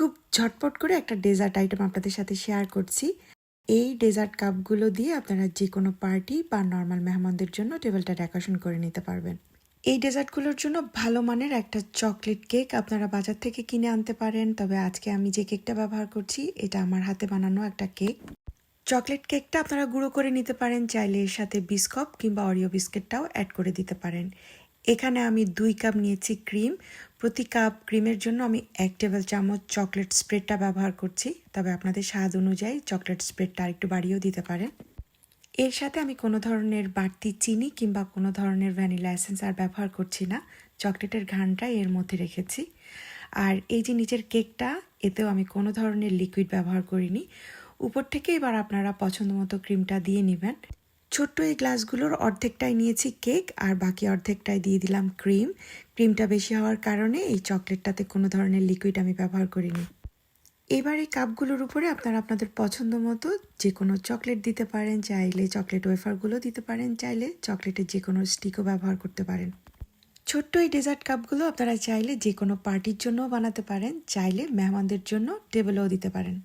খুব ঝটপট করে একটা ডেজার্ট আইটেম আপনাদের সাথে শেয়ার করছি। এই ডেজার্ট কাপগুলো দিয়ে আপনারা যে কোনো পার্টি বা নর্মাল মেহমানদের জন্য টেবিলটা ডেকোরেশন করে নিতে পারবেন। এই ডেজার্টগুলোর জন্য ভালো মানের একটা চকলেট কেক আপনারা বাজার থেকে কিনে আনতে পারেন, তবে আজকে আমি যে কেকটা ব্যবহার করছি এটা আমার হাতে বানানো একটা কেক। চকলেট কেকটা আপনারা গুঁড়ো করে নিতে পারেন, চাইলে এর সাথে বিস্কুট কিংবা অরিও বিস্কিটটাও অ্যাড করে দিতে পারেন। এখানে আমি 2 কাপ নিয়েছি ক্রিম। প্রতি কাপ ক্রিমের জন্য আমি 1 টেবিল চামচ চকলেট স্প্রেডটা ব্যবহার করছি, তবে আপনাদের স্বাদ অনুযায়ী চকলেট স্প্রেডটা আরেকটু বাড়িয়েও দিতে পারেন। এর সাথে আমি কোনো ধরনের বাড়তি চিনি কিংবা কোনো ধরনের ভ্যানিলা এসেন্স আর ব্যবহার করছি না, চকলেটের ঘ্রাণটাই এর মধ্যে রেখেছি। আর এই যে নিচের কেকটা, এতেও আমি কোনো ধরনের লিকুইড ব্যবহার করিনি। উপর থেকে এবার আপনারা পছন্দ মতো ক্রিমটা দিয়ে নেবেন। ছোট্ট এই গ্লাসগুলোর অর্ধেকটাই নিয়েছি কেক আর বাকি অর্ধেকটাই দিয়ে দিলাম ক্রিম। ক্রিমটা বেশি হওয়ার কারণে এই চকলেটটাতে কোনো ধরনের লিকুইড আমি ব্যবহার করিনি। এবার এই কাপগুলোর উপরে আপনারা আপনাদের পছন্দ মতো যে কোনো চকলেট দিতে পারেন, চাইলে চকলেট ওয়েফারগুলো দিতে পারেন, চাইলে চকলেটের যে কোনো স্টিকও ব্যবহার করতে পারেন। ছোট্ট এই ডেজার্ট কাপগুলো আপনারা চাইলে যে কোনো পার্টির জন্যও বানাতে পারেন, চাইলে মেহমানদের জন্য টেবিলেও দিতে পারেন।